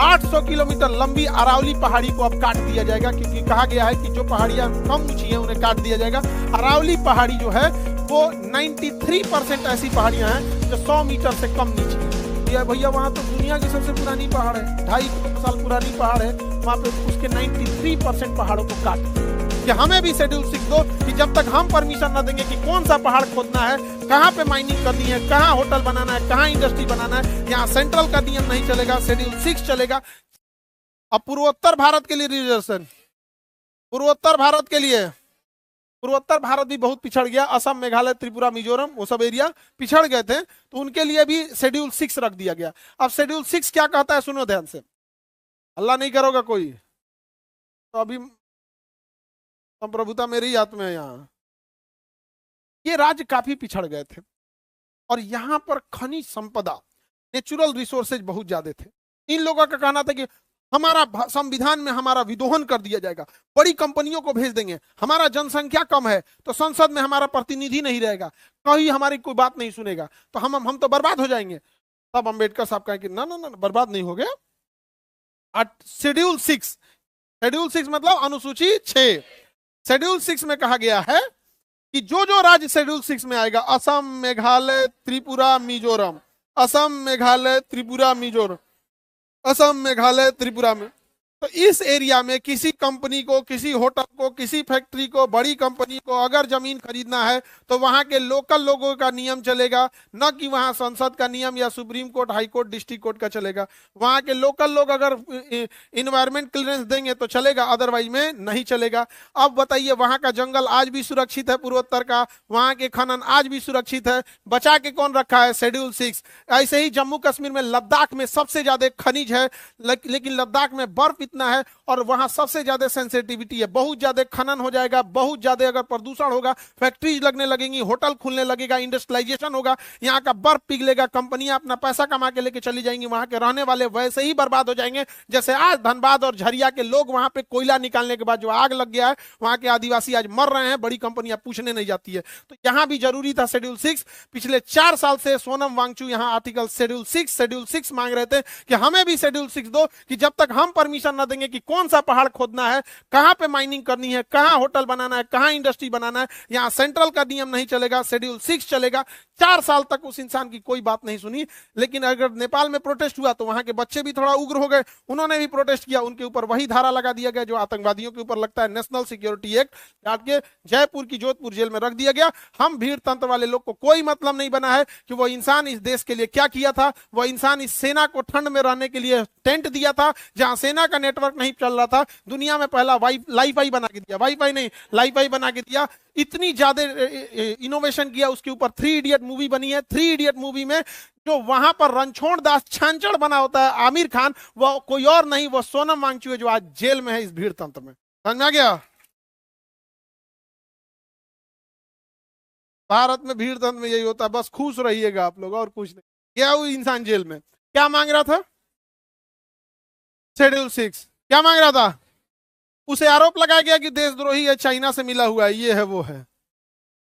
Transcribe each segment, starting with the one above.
800 kilometre लंबी अरावली पहाड़ी को अब काट दिया जाएगा, क्योंकि कहा गया है कि जो पहाड़ियां कम ऊंची हैं उन्हें काट दिया जाएगा। अरावली पहाड़ी जो है वो 93% ऐसी पहाड़ियां हैं जो 100 मीटर से कम नीचे है। भैया वहां तो दुनिया की सबसे पुरानी पहाड़ है, 250 साल पुरानी पहाड़ है, वहां पे उसके 93% पहाड़ों को काट कि हमें भी शेड्यूल 6 दो, कि जब तक हम परमिशन न देंगे कि कौन सा पहाड़ खोदना है, कहाँ पे माइनिंग करनी है, कहाँ होटल बनाना है, कहाँ इंडस्ट्री बनाना है, यहाँ सेंट्रल का नियम नहीं चलेगा, शेड्यूल 6 चलेगा। अब पूर्वोत्तर भारत के लिए रिजर्वेशन, पूर्वोत्तर भारत के लिए, पूर्वोत्तर भारत भी बहुत पिछड़ गया, असम, मेघालय, त्रिपुरा, मिजोरम, वो सब एरिया पिछड़ गए थे, तो उनके लिए भी शेड्यूल 6 रख दिया गया। अब शेड्यूल 6 क्या कहता है, सुनो ध्यान से, अल्लाह नहीं करोगा कोई, तो अभी संप्रभुता मेरे ही हाथ में है। यहाँ ये राज्य काफी पिछड़ गए थे और यहाँ पर खनिज संपदा, नेचुरल रिसोर्सेज बहुत ज्यादा थे। इन लोगों का कहना था कि हमारा संविधान में हमारा विदोहन कर दिया जाएगा, बड़ी कंपनियों को भेज देंगे, हमारा जनसंख्या कम है तो संसद में हमारा प्रतिनिधि नहीं रहेगा, कहीं हमारी कोई बात नहीं सुनेगा, तो हम तो बर्बाद हो जाएंगे। तब अंबेडकर साहब कहे कि ना ना ना, बर्बाद नहीं हो गया। शेड्यूल 6, शेड्यूल 6 मतलब अनुसूची 6, शेड्यूल 6 में कहा गया है कि जो जो राज्य शेड्यूल 6 में आएगा, असम, मेघालय, त्रिपुरा, मिजोरम, असम, मेघालय, त्रिपुरा, मिजोरम, असम, मेघालय, त्रिपुरा में, तो इस एरिया में किसी कंपनी को, किसी होटल को, किसी फैक्ट्री को, बड़ी कंपनी को अगर जमीन खरीदना है तो वहां के लोकल लोगों का नियम चलेगा, न कि वहां संसद का नियम या supreme court, high court, district court का चलेगा। वहां के लोकल लोग अगर इन्वायरमेंट क्लियरेंस देंगे तो चलेगा, अदरवाइज में नहीं चलेगा। अब बताइए, वहां का जंगल आज भी सुरक्षित है पूर्वोत्तर का, वहां के खनन आज भी सुरक्षित है, बचा के कौन रखा है, शेड्यूल 6। ऐसे ही जम्मू कश्मीर में, लद्दाख में सबसे ज्यादा खनिज है, लेकिन लद्दाख में बर्फ है और वहां सबसे ज्यादा सेंसिटिविटी है, बहुत ज्यादा खनन हो जाएगा, बहुत ज्यादा अगर प्रदूषण होगा, फैक्ट्रीज लगने लगेंगी, होटल खुलने लगेगा, इंडस्ट्रियलाइजेशन होगा, यहाँ का बर्फ पिघलेगा, कंपनियां अपना पैसा कमा के लेके चली जाएंगी, वहां के रहने वाले वैसे ही बर्बाद हो जाएंगे जैसे आज धनबाद और झरिया के लोग वहां पे कोयला निकालने के बाद जो आग लग गया है, वहां के आदिवासी आज मर रहे हैं, बड़ी कंपनियां पूछने नहीं जाती है। तो यहां भी जरूरी था शेड्यूल 6। पिछले 4 साल से सोनम वांगचू यहाँ आर्टिकल शेड्यूल 6 मांग रहे थे कि हमें भी शेड्यूल 6 दो, कि जब तक हम परमिशन न देंगे कि कौन सा पहाड़ खोदना है, कहां पे माइनिंग करनी है, कहां होटल बनाना है, कहां इंडस्ट्री बनाना है, यहां सेंट्रल का नियम नहीं चलेगा, शेड्यूल 6 चलेगा। 4 साल तक उस इंसान की कोई बात नहीं सुनी। लेकिन अगर नेपाल में प्रोटेस्ट हुआ तो वहां के बच्चे भी थोड़ा उग्र हो गए, उन्होंने भी प्रोटेस्ट किया, उनके ऊपर वही धारा लगा दिया गया जो आतंकवादियों के ऊपर लगता है, नेशनल सिक्योरिटी एक्ट, काट के जयपुर की जोधपुर जेल में रख दिया गया। हम भीड़ तंत्र वाले लोग को कोई मतलब नहीं बना है कि वो इंसान इस देश के लिए क्या किया था, वो इंसान इस सेना को ठंड में रहने के लिए टेंट दिया था जहां सेना का नेटवर्क नहीं चल रहा था, दुनिया में पहला लाईफाई बना के दिया, वाईफाई नहीं लाईफाई बना के दिया, इतनी ज्यादा इनोवेशन किया, उसके ऊपर 3 इडियट मूवी बनी है। 3 इडियट मूवी में जो वहां पर रणछोड़ दास छांचड़ बना होता है आमिर खान, वो कोई और नहीं, वो सोनम वांगचू है जो आज जेल में है इस भीड़ तंत्र में। समझ में आ गया? भारत में भीड़ तंत्र में यही होता है, बस खुश रहिएगा आप लोग और कुछ नहीं। क्या वो इंसान जेल में क्या मांग रहा था, शेड्यूल 6 क्या मांग रहा था, उसे आरोप लगाया गया कि देशद्रोही है, चाइना से मिला हुआ है, ये है वो है,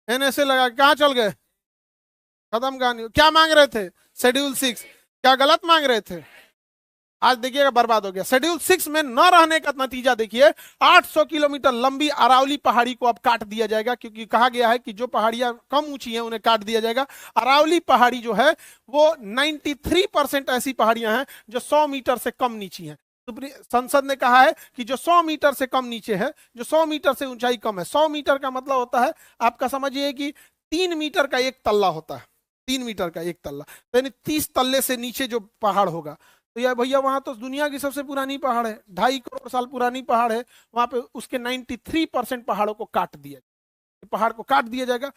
एनएसए लगा, कहां चल गए, खत्म कहानी। क्या मांग रहे थे, शेड्यूल 6, क्या गलत मांग रहे थे, आज देखिएगा बर्बाद हो गया। शेड्यूल 6 में न रहने का नतीजा देखिए, 800 किलोमीटर लंबी अरावली पहाड़ी को अब काट दिया जाएगा, क्योंकि कहा गया है कि जो पहाड़ियां कम ऊंची हैं उन्हें काट दिया जाएगा। अरावली पहाड़ी जो है वो 93% ऐसी पहाड़ियां हैं जो 100 मीटर से कम नीची हैं। संसद ने कहा है कि जो 100 मीटर से कम नीचे है, जो 100 मीटर से ऊंचाई कम है, 100 मीटर का मतलब होता है, आपका समझिए कि 3 मीटर का एक तल्ला होता है, 3 मीटर का एक तल्ला, यानी 30 तल्ले से नीचे जो पहाड़ होगा। तो यार भैया वहां तो दुनिया की सबसे पुरानी पहाड़ है, 2.5 करोड़ साल पुरानी पहाड़ है, वहां पे उसके 93% पहाड़ों को काट दिया, पहाड़ को काट दिया जाएगा,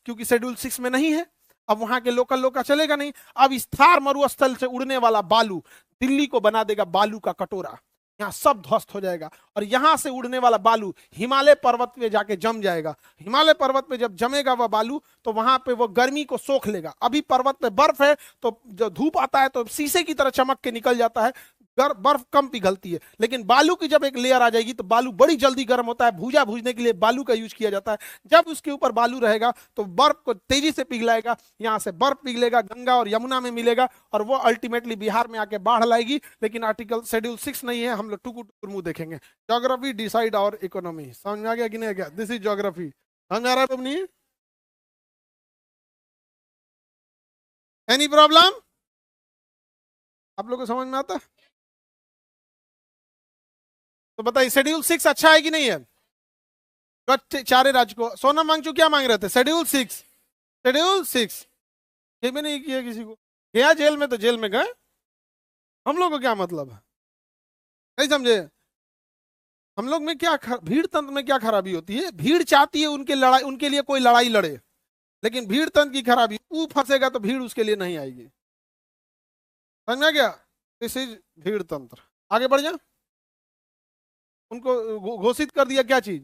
क्योंकि शेड्यूल 6 में नहीं है। अब वहां के लोकल लोग का चलेगा नहीं। अब इस थार मरुस्थल से उड़ने वाला बालू दिल्ली को बना देगा बालू का कटोरा, यहाँ सब ध्वस्त हो जाएगा। और यहाँ से उड़ने वाला बालू हिमालय पर्वत पे जाके जम जाएगा। हिमालय पर्वत पे जब जमेगा वह बालू तो वहां पे वो गर्मी को सोख लेगा। अभी पर्वत पे बर्फ है तो जो धूप आता है तो शीशे की तरह चमक के निकल जाता है, बर्फ कम पिघलती है, लेकिन बालू की जब एक लेयर आ जाएगी तो बालू बड़ी जल्दी गर्म होता है। भूजा भूजने के लिए बालू का यूज किया जाता है। जब उसके ऊपर बालू रहेगा तो बर्फ को तेजी से पिघलाएगा, यहाँ से बर्फ पिघलेगा, गंगा और यमुना में मिलेगा और वो अल्टीमेटली बिहार में आके बाढ़ लाएगी। लेकिन आर्टिकल शेड्यूल 6 नहीं है, हम लोग टुकुर टुकुर मुंह देखेंगे। ज्योग्राफी डिसाइड और इकोनॉमी, समझ में आ गया कि नहीं आ गया? This is geography. समझ में आ रहा है नहीं? Any problem? आप लोग को समझ में आता है? तो बताइए शेड्यूल 6 अच्छा है कि नहीं है? तो चारे राज्य को सोना मांगचू क्या मांग रहे थे? शेड्यूल 6, शेड्यूल 6 ये भी नहीं किया किसी को। गया जेल में तो जेल में गए, हम लोग को क्या मतलब है? नहीं समझे? हम लोग में क्या भीड़ तंत्र में क्या खराबी होती है? भीड़ चाहती है उनके लड़ाई, उनके लिए कोई लड़ाई लड़े, लेकिन भीड़ तंत्र की खराबी, वो फंसेगा तो भीड़ उसके लिए नहीं आएगी। समझ में गया? दिस इज भीड़ तंत्र। आगे बढ़ जा। उनको घोषित कर दिया क्या चीज?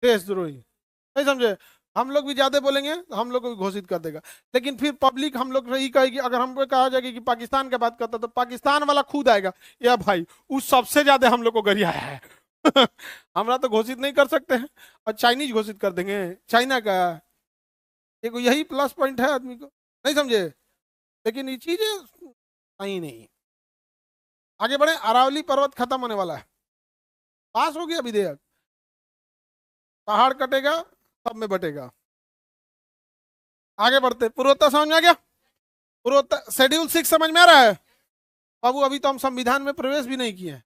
देशद्रोही। नहीं समझे? हम लोग भी ज्यादा बोलेंगे तो हम लोग को भी घोषित कर देगा। लेकिन फिर पब्लिक हम लोग यही कहेगी, अगर हमको कहा जाएगा कि पाकिस्तान की बात करता तो पाकिस्तान वाला खुद आएगा, या भाई उस सबसे ज्यादा हम लोग को गरियाया है। हमरा तो घोषित नहीं कर सकते हैं, और चाइनीज घोषित कर देंगे, चाइना का। एक यही प्लस पॉइंट है आदमी को। नहीं समझे? लेकिन ये चीजें सही नहीं। आगे बढ़े। अरावली पर्वत खत्म होने वाला है, पास हो गया विधेयक। पहाड़ कटेगा सब में बटेगा। आगे बढ़ते। पूर्वोत्तर समझ में आ गया? पूर्वोत्तर शेड्यूल 6 समझ में आ रहा है? बाबू अभी तो हम संविधान में प्रवेश भी नहीं किए हैं।